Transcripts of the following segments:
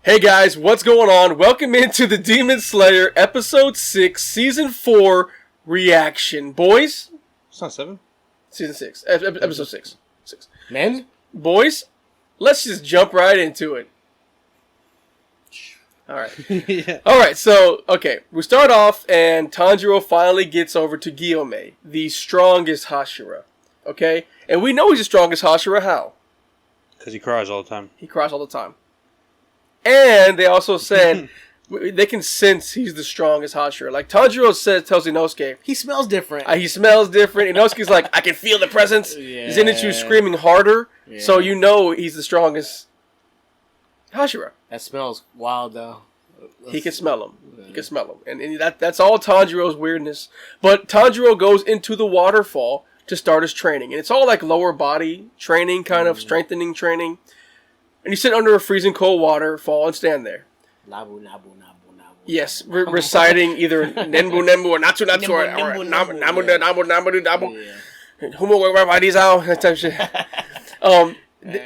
Hey guys, what's going on? Welcome into the Demon Slayer Episode 6, Season 4 reaction. Boys? It's not 7? Season 6. Episode 6. Men? Boys, let's just jump right into it. Alright. Yeah. Alright, so, okay. We start off and Tanjiro finally gets over to Gyomei, the strongest Hashira. Okay? And we know he's the strongest Hashira. How? Because he cries all the time. He cries all the time. And they also said they can sense he's the strongest Hashira. Like Tanjiro tells Inosuke, He smells different. he smells different. Inosuke's like, I can feel the presence. Yeah. Zenitsu's screaming harder, Yeah. so you know he's the strongest Hashira. That smells wild, though. He can smell him. He can smell him. And that's all Tanjiro's weirdness. But Tanjiro goes into the waterfall to start his training. And it's all like lower body training, kind of strengthening training. And you sit under a freezing cold waterfall and stand there. Nabu, nabu, nabu, nabu. Yes, reciting either Nenbu Nenbu or Natsu Natsu or Namu Namu Namu Namu Namu. Humo Wabadizao, that type of shit.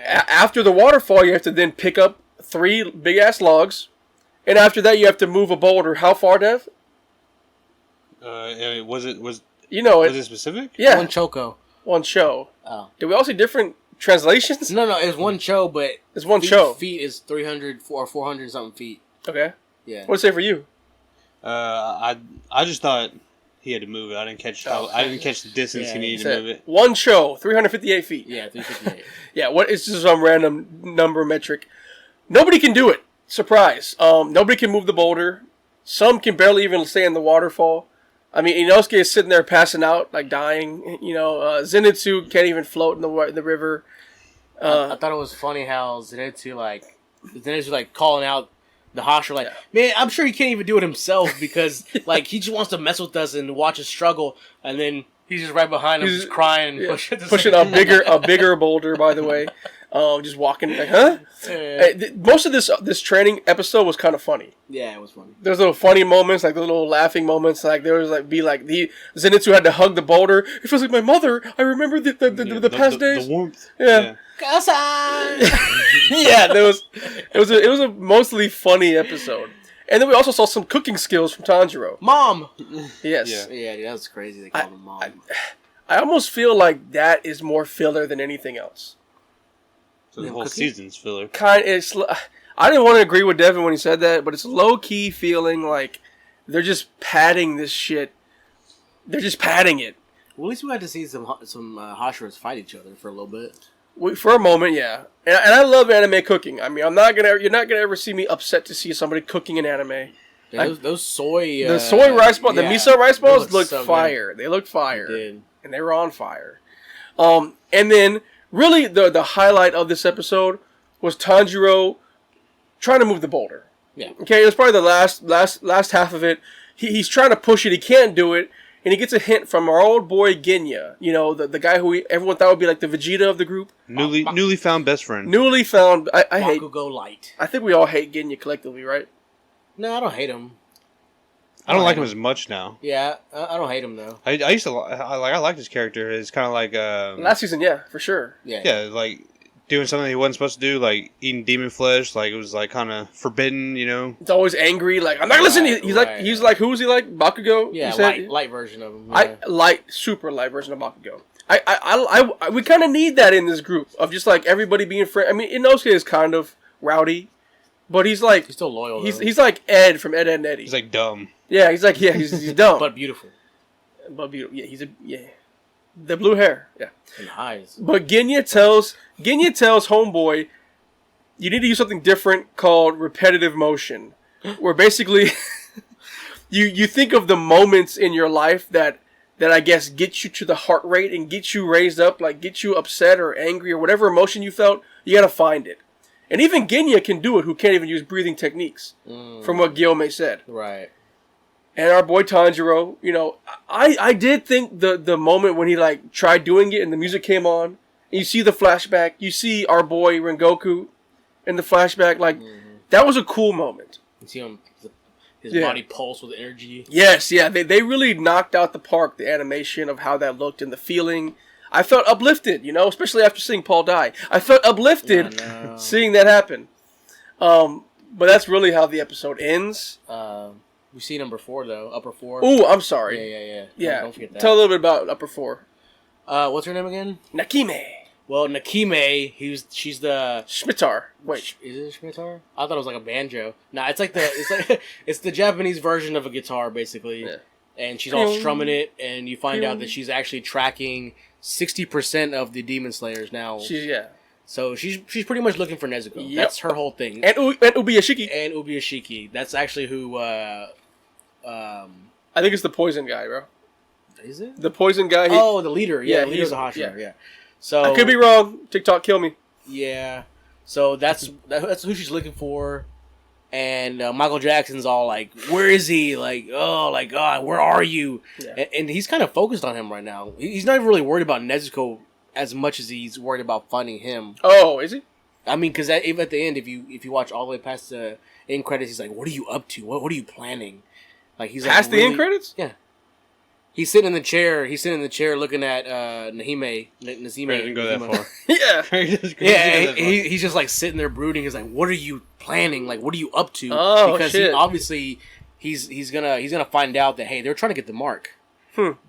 After the waterfall, you have to then pick up 3 big ass logs. And after that, you have to move a boulder. How far, Dev? Was it specific? Yeah. One choco. One show. Oh. Did we all see different translations? No, it's one cho, but It's one show. Feet is 300 or 400 something feet. Okay. Yeah. What'd it say for you? I just thought he had to move it. I didn't catch the distance he needed to move it. One show, 358 feet. Yeah, 358. Yeah, it's just some random number metric. Nobody can do it. Surprise. Nobody can move the boulder. Some can barely even stay in the waterfall. I mean, Inosuke is sitting there passing out, like dying. You know, Zenitsu can't even float in the river. I thought it was funny how Zenitsu calling out the Hashira, man, I'm sure he can't even do it himself because like he just wants to mess with us and watch us struggle, and then he's just right behind him, just crying and pushing a bigger boulder. By the way, just walking like, huh? Most of this training episode was kind of funny. Yeah, it was funny. There's little funny moments, like the little laughing moments. Like there was Zenitsu had to hug the boulder. It feels like my mother. I remember the past days. The warmth. Yeah. Yeah, it was a mostly funny episode. And then we also saw some cooking skills from Tanjiro. Mom! Yes. Yeah, that was crazy. They called him Mom. I almost feel like that is more filler than anything else. So the whole season's filler. I didn't want to agree with Devin when he said that, but it's low-key feeling like they're just padding this shit. They're just padding it. Well, at least we got to see some Hashiras fight each other for a little bit. For a moment, yeah. And I love anime cooking. I mean, you're not gonna ever see me upset to see somebody cooking in anime. Yeah, those soy... the soy rice balls, the miso rice balls looked so fire. They looked fire. They did. And they were on fire. And then, really, the highlight of this episode was Tanjiro trying to move the boulder. Yeah. Okay, it was probably the last half of it. He's trying to push it. He can't do it. And he gets a hint from our old boy Genya. You know, the guy who everyone thought would be like the Vegeta of the group. Newly found best friend. Newly found. I hate. Bakugo Light. I think we all hate Genya collectively, right? No, I don't hate him. I don't like him as much now. Yeah, I don't hate him though. I used to I liked his character. It's kind of like last season, yeah, for sure. Yeah, like doing something he wasn't supposed to do, like eating demon flesh. Like it was like kind of forbidden, you know. It's always angry. Like I'm not listening. He's like who was he like? Bakugo. Yeah, light version of him. Yeah. Super light version of Bakugo. We kind of need that in this group of just like everybody being friends. I mean, Inosuke is kind of rowdy, but he's still loyal. He's like Ed from Ed, Edd n Eddy. He's like dumb. Yeah, he's dumb. but beautiful. Yeah, the blue hair. Yeah. And eyes. But Genya tells homeboy, you need to use something different called repetitive motion, where basically you think of the moments in your life that I guess get you to the heart rate and get you raised up, like get you upset or angry or whatever emotion you felt. You gotta find it. And even Genya can do it, who can't even use breathing techniques, from what Gyomei said. Right. And our boy Tanjiro, you know, I did think the moment when he like tried doing it and the music came on, and you see the flashback, you see our boy Rengoku in the flashback, like that was a cool moment. You see him, his body pulse with energy. Yes, yeah, they really knocked out the park, the animation of how that looked and the feeling. I felt uplifted, you know, especially after seeing Paul die. I felt uplifted seeing that happen. But that's really how the episode ends. We see number 4 though, upper 4. Oh, I'm sorry. Yeah. Don't forget that. Tell a little bit about upper 4. What's her name again? Nakime. Well, Nakime, she's the Schmitar. Wait, is it a Schmitar? I thought it was like a banjo. Nah, it's like it's the Japanese version of a guitar, basically. Yeah. And she's all strumming it, and you find out that she's actually tracking 60% of the Demon Slayers now. So she's pretty much looking for Nezuko. Yep. That's her whole thing. And Ubiyashiki. And Ubiyashiki. That's actually who. I think it's the poison guy, bro. Is it the poison guy? The leader. Yeah, the leader's a Hashira. Yeah. So I could be wrong. TikTok, kill me. Yeah. So that's who she's looking for. And Michael Jackson's all like, "Where is he? Like, God, where are you?" Yeah. And he's kind of focused on him right now. He's not even really worried about Nezuko as much as he's worried about finding him. Oh, is he? I mean, because even at the end, if you watch all the way past the end credits, he's like, "What are you up to? What are you planning?" Like he's past the end credits. Yeah. He's sitting in the chair. Looking at Nazime. Didn't go that far. Yeah. He's just like sitting there brooding. He's like, "What are you planning? Like, what are you up to?" Oh, because shit. he's gonna find out that, hey, they're trying to get the mark.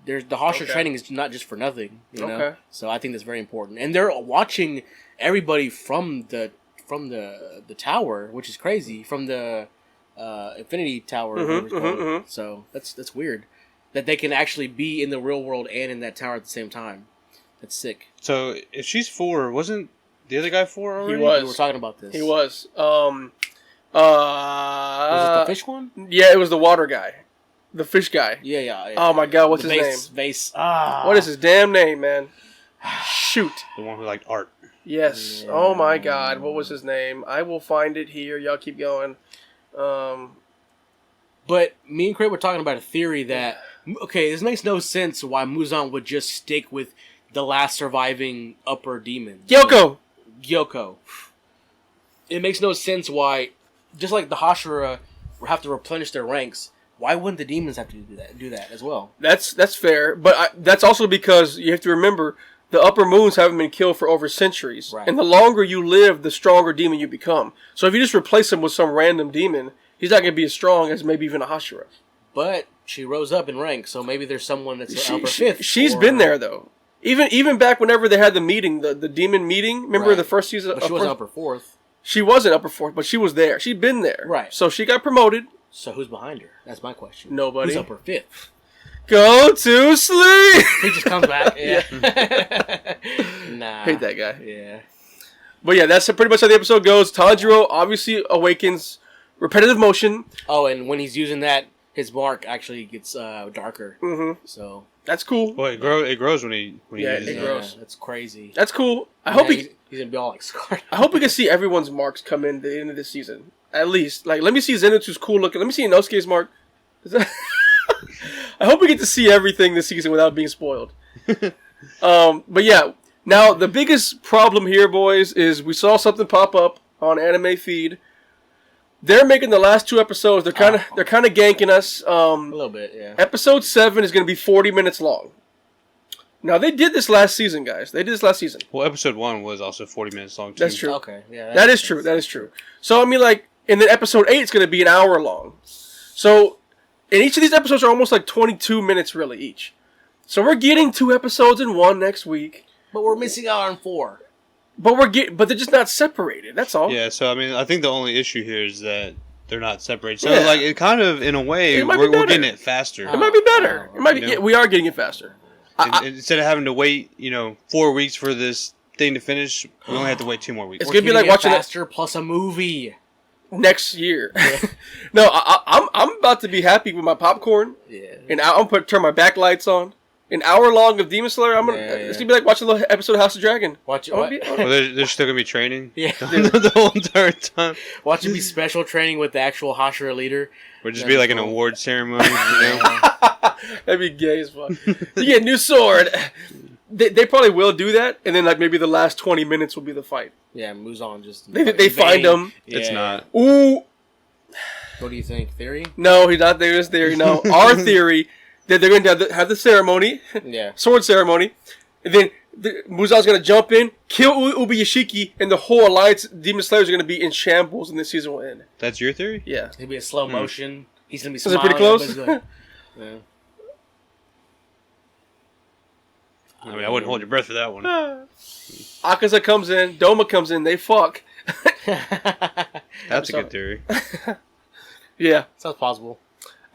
There's the Hashira training is not just for nothing. You know? Okay. So I think that's very important. And they're watching everybody from the tower, which is crazy. From the Infinity Tower. So that's weird. That they can actually be in the real world and in that tower at the same time. That's sick. So if she's 4, wasn't the other guy 4 already? He was. We were talking about this. He was. Was it the fish one? Yeah, it was the water guy. The fish guy. Yeah. Oh my god, what's his name? Vase. What is his damn name, man? Shoot. The one who liked art. Yes. Yeah. Oh my god, what was his name? I will find it here. Y'all keep going. But me and Craig were talking about a theory that, okay, this makes no sense why Muzan would just stick with the last surviving upper demon. Gyoko. It makes no sense why, just like the Hashira have to replenish their ranks, why wouldn't the demons have to do that as well? That's fair, but that's also because you have to remember the upper moons haven't been killed for over centuries. Right. And the longer you live, the stronger demon you become. So if you just replace him with some random demon, he's not going to be as strong as maybe even a Hashira. But she rose up in rank, so maybe there's someone that's upper 5th. She's been there, though. Even back whenever they had the meeting, the demon meeting, remember the first season? But she wasn't upper 4th. She wasn't upper 4th, but she was there. She'd been there. Right. So she got promoted. So who's behind her? That's my question. Nobody. Who's upper 5th? Go to sleep! He just comes back. Yeah. Nah. Hate that guy. Yeah. But yeah, that's pretty much how the episode goes. Tanjiro obviously awakens repetitive motion. Oh, and when he's using that, his mark actually gets darker. Mm-hmm. So that's cool. Well, it grows when he uses it grows. That's crazy. That's cool. I hope he's gonna be all like scarred. I hope we can see everyone's marks come in the end of this season. At least, like, let me see Zenitsu's cool looking. Let me see Inosuke's mark. I hope we get to see everything this season without being spoiled. But yeah, now the biggest problem here, boys, is we saw something pop up on Anime Feed. They're making the last 2 episodes. They're kind of ganking us. A little bit, yeah. Episode 7 is going to be 40 minutes long. Now they did this last season, guys. They did this last season. Well, episode 1 was also 40 minutes long too. That's true. Okay, yeah. That is true. That is true. So I mean, like, and then episode 8 is going to be an hour long. So, and each of these episodes are almost like 22 minutes, really, each. So we're getting 2 episodes in one next week. But we're missing out on 4. But they're just not separated. That's all. Yeah. So I mean, I think the only issue here is that they're not separated. So like, it kind of, in a way, we're getting it faster. It might be better. It might be. Yeah, we are getting it faster. Instead of having to wait, 4 weeks for this thing to finish, we only have to wait 2 more weeks. It's gonna be like watching faster plus a movie next year. No, I'm about to be happy with my popcorn. Yeah. And I'm gonna turn my backlights on. An hour long of Demon Slayer. It's gonna be like watching a little episode of House of Dragon. Watch it. Well, they're still gonna be training. Yeah. the whole entire time. Watch it be special training with the actual Hashira leader. Or just be like an award ceremony. That'd be gay as fuck. You get a new sword. They probably will do that, and then like maybe the last 20 minutes will be the fight. Yeah, Muzan just they find him. Yeah. It's not. Ooh. What do you think? Theory? No, he's not there. His theory. No, our theory that they're going to have the ceremony. Yeah. Sword ceremony. And then Muzan's gonna jump in, kill Ubuyashiki, and the whole alliance Demon Slayers are gonna be in shambles, and this season will end. That's your theory? Yeah. It's gonna be a slow motion. He's gonna be Is smiling. it pretty close? Yeah. I mean, I wouldn't hold your breath for that one. Akaza comes in, Doma comes in, they fuck. That's a good theory. Yeah. Sounds possible.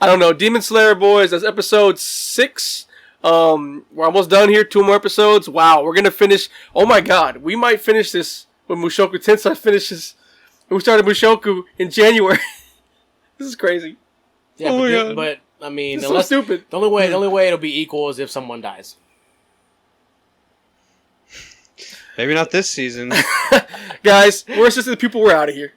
I don't know. Demon Slayer boys, that's episode 6. We're almost done here. 2 more episodes. Wow, we're gonna finish. Oh my god, we might finish this when Mushoku Tensei finishes. We started Mushoku in January. This is crazy. Yeah, Oh but I mean, It's so stupid. The only way it'll be equal is if someone dies. Maybe not this season. Guys, we're assistant people. We're out of here.